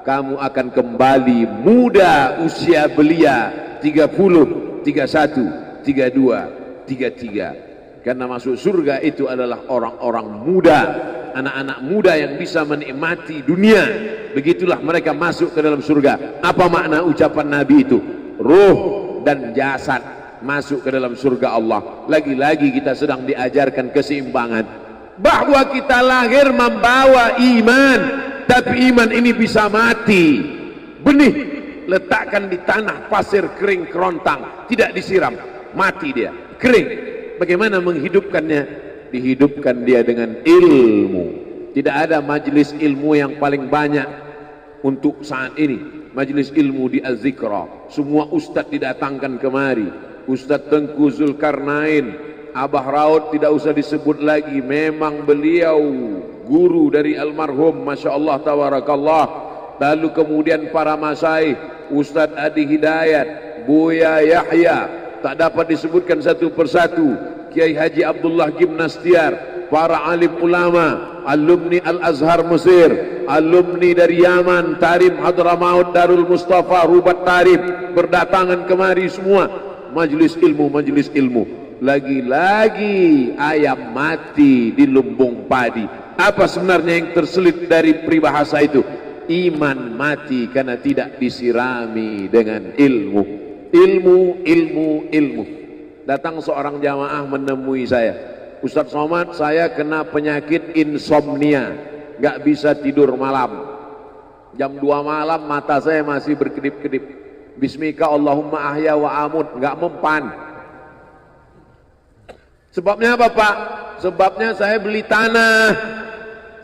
kamu akan kembali muda usia belia 30, 31, 32, 33. Karena masuk surga itu adalah orang-orang muda, anak-anak muda yang bisa menikmati dunia. Begitulah mereka masuk ke dalam surga. Apa makna ucapan Nabi itu? Ruh dan jasad masuk ke dalam surga Allah. Lagi-lagi kita sedang diajarkan keseimbangan, bahwa kita lahir membawa iman, tapi iman ini bisa mati. Benih letakkan di tanah pasir kering kerontang, tidak disiram, mati dia, kering. Bagaimana menghidupkannya? Dihidupkan dia dengan ilmu. Tidak ada majelis ilmu yang paling banyak untuk saat ini, majelis ilmu di Az-Zikra. Semua ustadz didatangkan kemari. Ustadz Tengku Zulkarnain, Abah Raud tidak usah disebut lagi, memang beliau guru dari almarhum, Masya Allah tabarakallah. Lalu kemudian para masyaikh, Ustadz Adi Hidayat, Buya Yahya, tak dapat disebutkan satu persatu, Kiai Haji Abdullah Gimnastiar, para alim ulama, alumni Al-Azhar Mesir, alumni dari Yaman, Tarim Hadramaut, Darul Mustafa, Rubat Tarif, berdatangan kemari semua. Majelis ilmu, majelis ilmu. Lagi-lagi ayam mati di lumbung padi. Apa sebenarnya yang terselit dari peribahasa itu? Iman mati karena tidak disirami dengan ilmu. Ilmu. Datang seorang jamaah menemui saya, Ustadz Somad, saya kena penyakit insomnia, gak bisa tidur malam. Jam 2 malam mata saya masih berkedip-kedip. Bismika Allahumma ahya wa amut, gak mempan. Sebabnya apa Pak? Sebabnya saya beli tanah,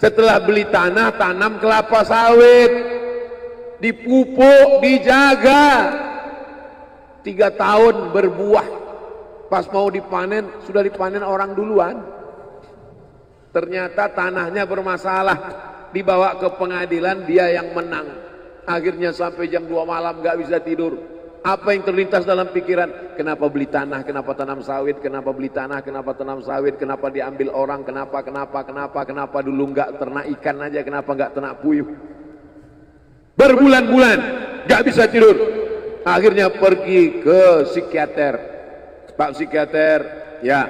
Setelah beli tanah, tanam kelapa sawit, dipupuk, dijaga, 3 tahun berbuah. Pas mau dipanen, sudah dipanen orang duluan. Ternyata tanahnya bermasalah, dibawa ke pengadilan, dia yang menang. Akhirnya sampai jam 2 malam gak bisa tidur. Apa yang terlintas dalam pikiran? Kenapa beli tanah, kenapa tanam sawit, kenapa beli tanah, kenapa tanam sawit, kenapa diambil orang, kenapa dulu nggak ternak ikan aja, kenapa nggak ternak puyuh. Berbulan-bulan nggak bisa tidur. Akhirnya pergi ke psikiater. Pak psikiater, ya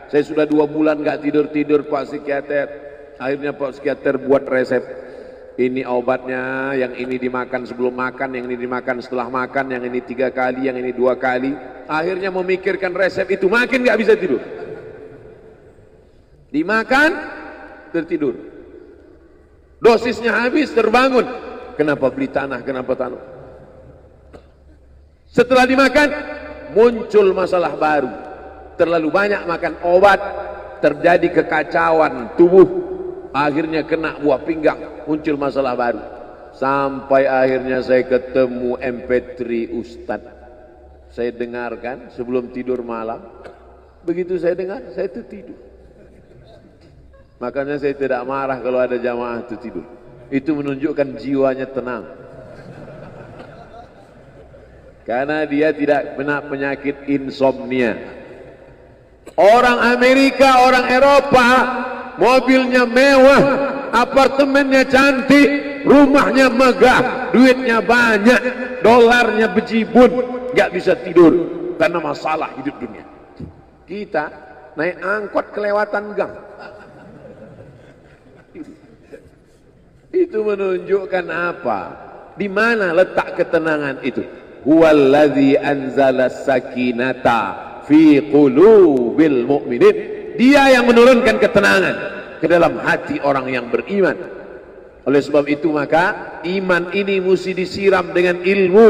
saya sudah 2 bulan nggak tidur Pak psikiater. Akhirnya Pak psikiater buat resep. Ini obatnya, yang ini dimakan sebelum makan, yang ini dimakan setelah makan, yang ini 3 kali, yang ini 2 kali. Akhirnya memikirkan resep itu, makin gak bisa tidur. Dimakan, tertidur. Dosisnya habis, terbangun. Kenapa beli tanah, kenapa tanah? Setelah dimakan, muncul masalah baru. Terlalu banyak makan obat, terjadi kekacauan tubuh. Akhirnya kena buah pinggang, muncul masalah baru. Sampai akhirnya saya ketemu MP3 Ustadz. Saya dengarkan sebelum tidur malam. Begitu saya dengar, saya tertidur. Makanya saya tidak marah kalau ada jamaah tertidur. Itu menunjukkan jiwanya tenang. Karena dia tidak kena penyakit insomnia. Orang Amerika, orang Eropa, mobilnya mewah, apartemennya cantik, rumahnya megah, duitnya banyak, dolarnya bejibun, gak bisa tidur karena masalah hidup dunia. Kita naik angkot kelewatan gang. Itu menunjukkan apa? Di mana letak ketenangan itu? Huwallazi anzala sakinata fi qulubil mu'minin. Dia yang menurunkan ketenangan ke dalam hati orang yang beriman. Oleh sebab itu maka iman ini mesti disiram dengan ilmu.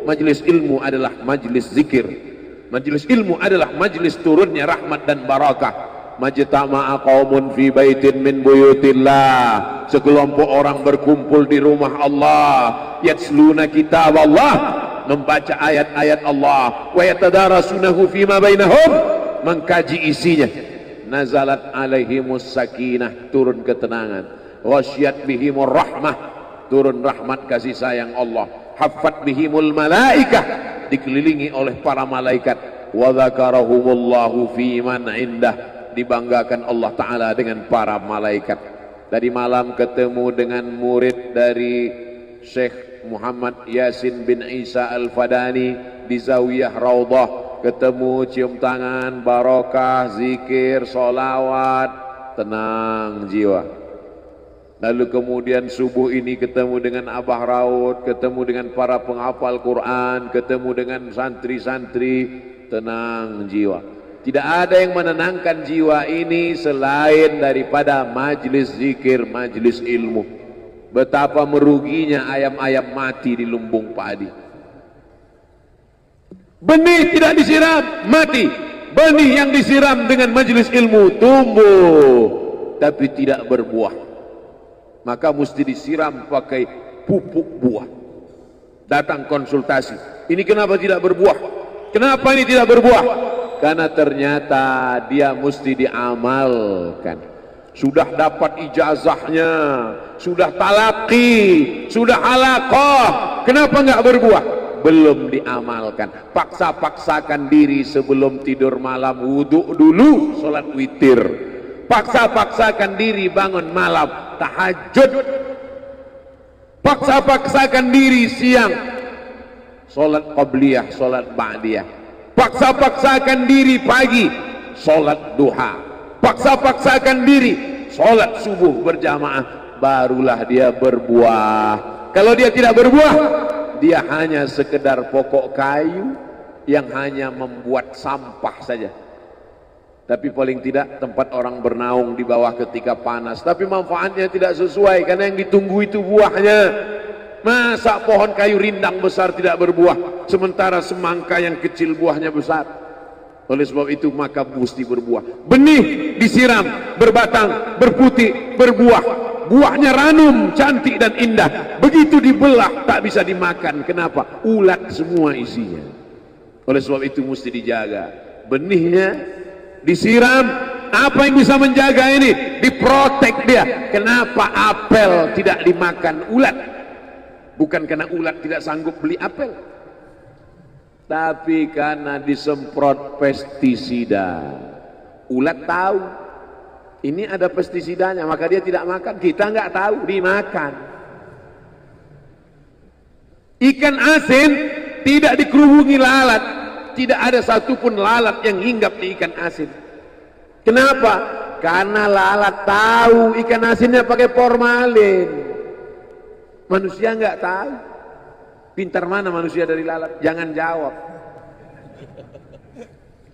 Majelis ilmu adalah majelis zikir. Majelis ilmu adalah majelis turunnya rahmat dan barakah. Majtama'a qaumun fi baitin min buyutillah. Sekelompok orang berkumpul di rumah Allah, yatsluna kitab Allah, membaca ayat-ayat Allah, wa yatadarasunahu fima bainahum, mengkaji isinya. Nazalat alaihimus sakinah, turun ketenangan. Ghasyiyat bihimur rahmah, turun rahmat kasih sayang Allah. Haffat bihimul malaikah, dikelilingi oleh para malaikat. Wa dzakarahumullahu fi man indah, dibanggakan Allah Ta'ala dengan para malaikat. Tadi malam ketemu dengan murid dari Syekh Muhammad Yasin bin Isa Al-Fadani di Zawiyah Raudhah. Ketemu, cium tangan, barokah, zikir, sholawat, tenang jiwa. Lalu kemudian subuh ini ketemu dengan Abah Raud, ketemu dengan para penghafal Quran, ketemu dengan santri-santri, tenang jiwa. Tidak ada yang menenangkan jiwa ini selain daripada majlis zikir, majlis ilmu. Betapa meruginya ayam-ayam mati di lumbung padi. Benih tidak disiram, mati. Benih yang disiram dengan majelis ilmu tumbuh, tapi tidak berbuah. Maka mesti disiram pakai pupuk buah. Datang konsultasi. Ini kenapa tidak berbuah? Kenapa ini tidak berbuah? Karena ternyata dia mesti diamalkan. Sudah dapat ijazahnya, sudah talaqi, sudah halaqah. Kenapa enggak berbuah? Belum diamalkan. Paksa-paksakan diri sebelum tidur malam, wudhu dulu, sholat witir. Paksa-paksakan diri bangun malam, tahajud. Paksa-paksakan diri siang, sholat qabliyah, sholat ba'diyah. Paksa-paksakan diri pagi, sholat duha. Paksa-paksakan diri, sholat subuh berjamaah. Barulah dia berbuah. Kalau dia tidak berbuah, dia hanya sekedar pokok kayu yang hanya membuat sampah saja. Tapi paling tidak tempat orang bernaung di bawah ketika panas. Tapi manfaatnya tidak sesuai karena yang ditunggu itu buahnya. Masa pohon kayu rindang besar tidak berbuah, sementara semangka yang kecil buahnya besar? Oleh sebab itu maka mesti berbuah. Benih disiram, berbatang, berputih, berbuah. buahnya ranum, cantik dan indah. Begitu dibelah tak bisa dimakan. Kenapa? Ulat semua isinya. Oleh sebab itu mesti dijaga. Benihnya disiram. Apa yang bisa menjaga ini? Diprotek dia. Kenapa apel tidak dimakan ulat? Bukan karena ulat tidak sanggup beli apel, tapi karena disemprot pestisida. Ulat tahu ini ada pestisidanya, maka dia tidak makan. Kita nggak tahu, dimakan. Ikan asin tidak dikerubungi lalat. Tidak ada satupun lalat yang hinggap di ikan asin. Kenapa? Karena lalat tahu ikan asinnya pakai formalin. Manusia nggak tahu. Pintar mana manusia dari lalat? Jangan jawab.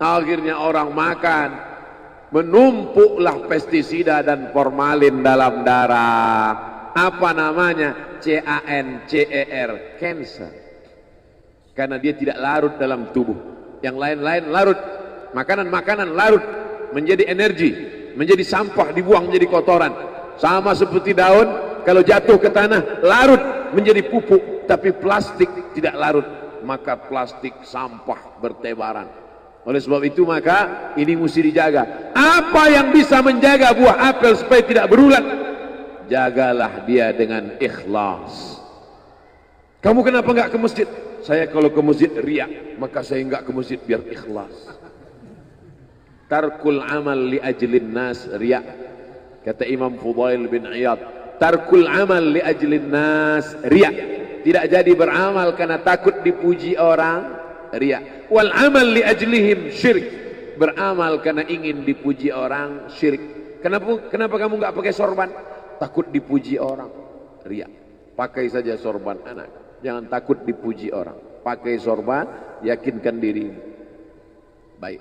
Akhirnya orang makan, menumpuklah pestisida dan formalin dalam darah. Apa namanya? CANCER, cancer. Karena dia tidak larut dalam tubuh. Yang lain-lain larut. Makanan-makanan larut menjadi energi, menjadi sampah, dibuang menjadi kotoran. Sama seperti daun, kalau jatuh ke tanah larut menjadi pupuk. Tapi plastik tidak larut, maka plastik sampah bertebaran. Oleh sebab itu maka ini mesti dijaga. Apa yang bisa menjaga buah apel supaya tidak berulat? Jagalah dia dengan ikhlas. Kamu kenapa enggak ke masjid? Saya kalau ke masjid riak, maka saya enggak ke masjid biar ikhlas. Tarkul amal li ajlin nas riak. Kata Imam Fudail bin Iyad, tarkul amal li ajlin nas riak. Tidak jadi beramal karena takut dipuji orang, riya. Wal amal li ajlihim syirik. Beramal karena ingin dipuji orang, syirik. Kenapa kamu enggak pakai sorban? Takut dipuji orang, riya. Pakai saja sorban anak. Jangan takut dipuji orang. Pakai sorban, yakinkan diri. Baik.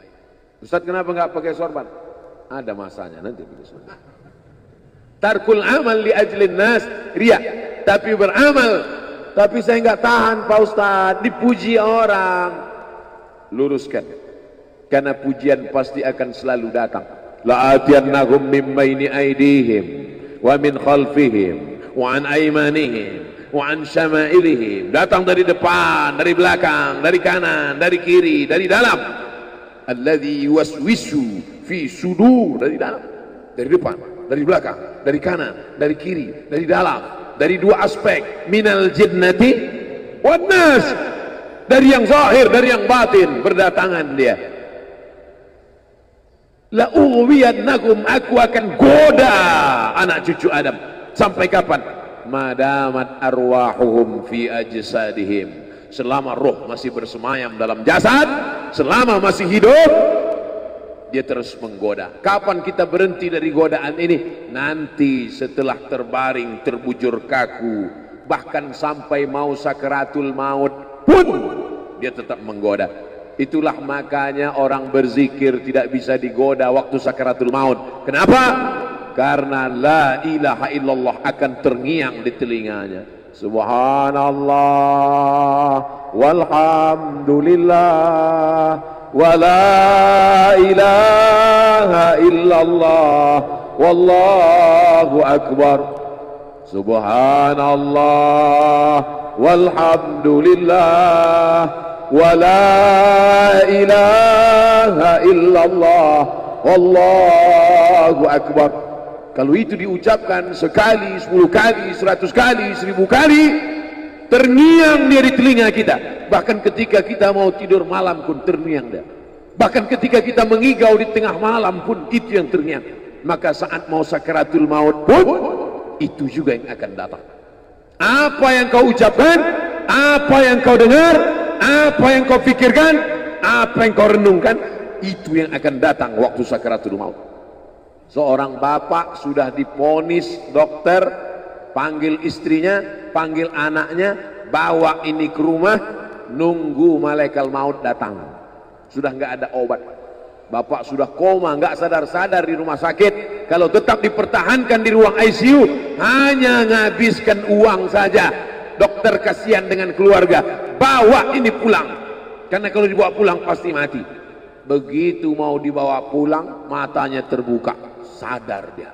Ustaz, kenapa enggak pakai sorban? Ada masanya nanti pakai sorban. Tarkul amal li ajlin nas riya. Tapi beramal, tapi saya enggak tahan Pak Ustaz, dipuji orang. Luruskan, karena pujian pasti akan selalu datang. La'atiyannahum min baini aydihim wa min khalfihim wa an aymanihim wa an syama'ilihim. Datang dari depan, dari belakang, dari kanan, dari kiri, dari dalam. Alladzi yuwaswisu fi sudur, dari dalam, dari depan, dari belakang, dari kanan, dari kiri, dari dalam. Dari dua aspek, minal jinnati wan nas. Dari yang zahir, dari yang batin, berdatangan dia. La ughwiyannakum, aku akan goda anak cucu Adam. Sampai kapan? Madamat arwahuhum fi ajsadihim. Selama roh masih bersemayam dalam jasad, selama masih hidup, dia terus menggoda. Kapan kita berhenti dari godaan ini? Nanti setelah terbaring, terbujur kaku, bahkan sampai mau sakaratul maut pun dia tetap menggoda. Itulah makanya orang berzikir tidak bisa digoda waktu sakaratul maut. Kenapa? Karena la ilaha illallah akan terngiang di telinganya. Subhanallah walhamdulillah wa la ilaha illallah wallahu akbar. Subhanallah walhamdulillah wa la ilaha illallah wallahu akbar. Kalau itu diucapkan sekali, 10 kali, 100 kali, 1000 kali, terngiang dia di telinga kita. Bahkan ketika kita mau tidur malam pun terngiang dia. Bahkan ketika kita mengigau di tengah malam pun itu yang terngiang. Maka saat mau sakaratul maut pun itu juga yang akan datang. Apa yang kau ucapkan, apa yang kau dengar, apa yang kau pikirkan, apa yang kau renungkan, itu yang akan datang waktu sakaratul maut. Seorang bapak sudah divonis dokter, panggil istrinya, panggil anaknya, bawa ini ke rumah, nunggu malaikat maut datang. Sudah nggak ada obat. Bapak sudah koma, nggak sadar-sadar di rumah sakit. Kalau tetap dipertahankan di ruang ICU, hanya ngabiskan uang saja. Dokter kasihan dengan keluarga, bawa ini pulang. Karena kalau dibawa pulang pasti mati. Begitu mau dibawa pulang, matanya terbuka, sadar dia.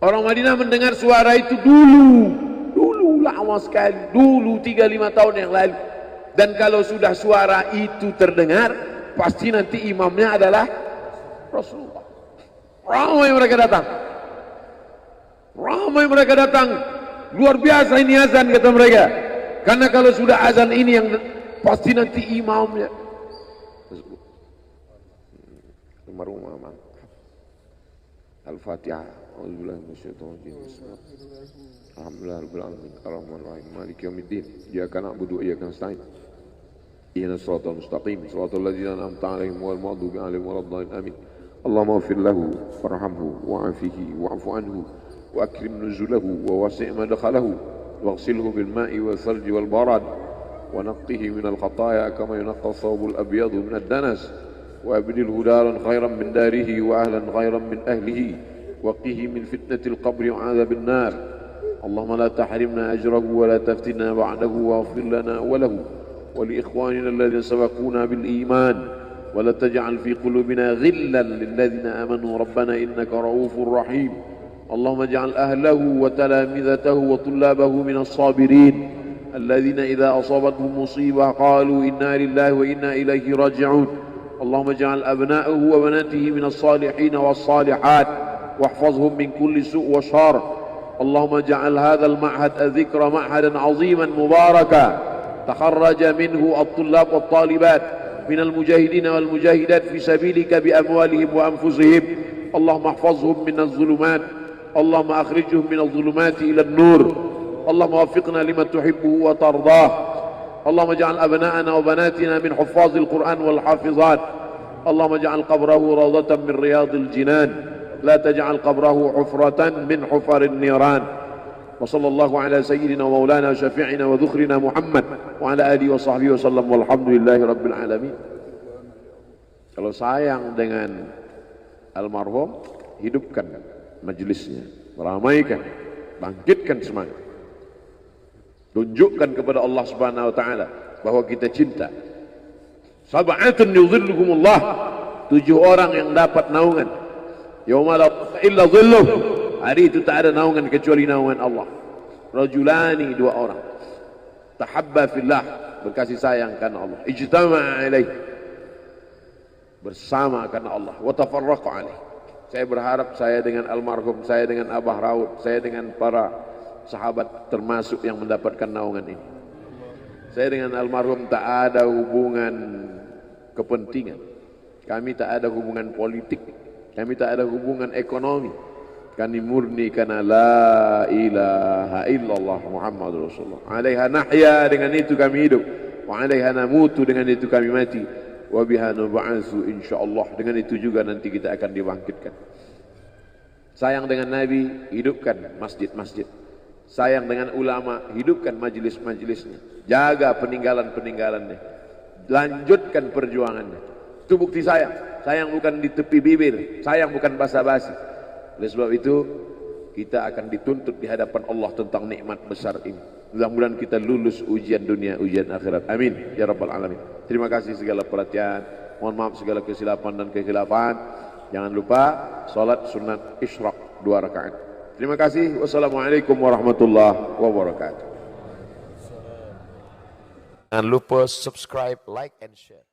Orang Madinah mendengar suara itu dulu lama sekali, dulu 3-5 tahun yang lalu. Dan kalau sudah suara itu terdengar, pasti nanti imamnya adalah Rasulullah. Ramai mereka datang, luar biasa ini azan kata mereka. Karena kalau sudah azan ini yang pasti nanti imamnya. Rumah-rumah. Al-Fatihah. A'udzubillahi minasyaitonir rajim. Alhamdulillahirabbil alamin. Arrahmanir rahim. Maliki yaumiddin. Iyyaka na'budu wa iyyaka nasta'in. Ihdinas siratal mustaqim. Siratal ladzina an'amta 'alaihim ghairil maghdubi 'alaihim waladdallin. Amin. Allahumma ighfir lahu warhamhu wa'afihi wa'fu anhu wa akrim nuzulahu wa wasi' madkhalahu waghsilhu bil ma'i wal thalji wal barad wa naqqihi minal khataaya kama yunqqa ath-thawbul abyadu minad danas. وأبدله دارا خيرا من داره وأهلا خيرا من أهله وقه من فتنة القبر وعذاب النار. اللهم لا تحرمنا أجره ولا تفتنا بعده واغفر لنا وله ولإخواننا الذين سبقونا بالإيمان ولا تجعل في قلوبنا غلا للذين آمنوا ربنا إنك رؤوف رحيم. اللهم اجعل أهله وتلامذته وطلابه من الصابرين الذين إذا أصابتهم مصيبة قالوا إنا لله وإنا إليه راجعون. اللهم اجعل أبناءه وبناته من الصالحين والصالحات واحفظهم من كل سوء وشر. اللهم اجعل هذا المعهد الذكر معهدا عظيما مباركا تخرج منه الطلاب والطالبات من المجاهدين والمجاهدات في سبيلك بأموالهم وأنفسهم. اللهم احفظهم من الظلمات، اللهم أخرجهم من الظلمات إلى النور. اللهم وفقنا لما تحبه وترضاه. اللهم اجعل أبناءنا وبناتنا من حفاظ القرآن والحافظات. اللهم اجعل قبره روضة من رياض الجنان، لا تجعل قبره حفرة من حفر النيران. وصلى الله على سيدنا ومولانا وشفيعنا وذخرنا محمد وعلى آله وصحبه وسلم والحمد لله رب العالمين. Kalau sayang dengan almarhum, hidupkan majelisnya, ramaikan, bangkitkan semangat. Tunjukkan kepada Allah Subhanahu wa taala bahwa kita cinta. Sab'atun yudhilluhumullah, 7 orang yang dapat naungan. Yauma la illa dhilluh, hari itu tak ada naungan kecuali naungan Allah. Rajulani, 2 orang. Tahabba fillah, berkasih sayang karena Allah. Ijtama'a alaih, bersama karena Allah. Wa tafarraqa alaih. Saya berharap saya dengan almarhum, saya dengan Abah Raud, saya dengan para sahabat termasuk yang mendapatkan naungan ini. Saya dengan almarhum tak ada hubungan kepentingan. Kami tak ada hubungan politik. Kami tak ada hubungan ekonomi. Kami murni karena la ilaha illallah Muhammad Rasulullah. Alaiha nahya, dengan itu kami hidup. Wa alaiha namutu, dengan itu kami mati. Wa biha nub'atsu insyaallah, dengan itu juga nanti kita akan dibangkitkan. Sayang dengan Nabi, hidupkan masjid-masjid. Sayang dengan ulama, hidupkan majelis-majelisnya. Jaga peninggalan-peninggalannya. Lanjutkan perjuangannya. Itu bukti sayang. Sayang bukan di tepi bibir. Sayang bukan basa-basi. Oleh sebab itu, kita akan dituntut di hadapan Allah tentang nikmat besar ini. Mudah-mudahan kita lulus ujian dunia, ujian akhirat. Amin. Ya Rabbal Alamin. Terima kasih segala perhatian. Mohon maaf segala kesilapan dan kekhilafan. Jangan lupa salat sunat isyraq 2 rakaat. Terima kasih. Wassalamualaikum warahmatullahi wabarakatuh. Jangan lupa subscribe, like, and share.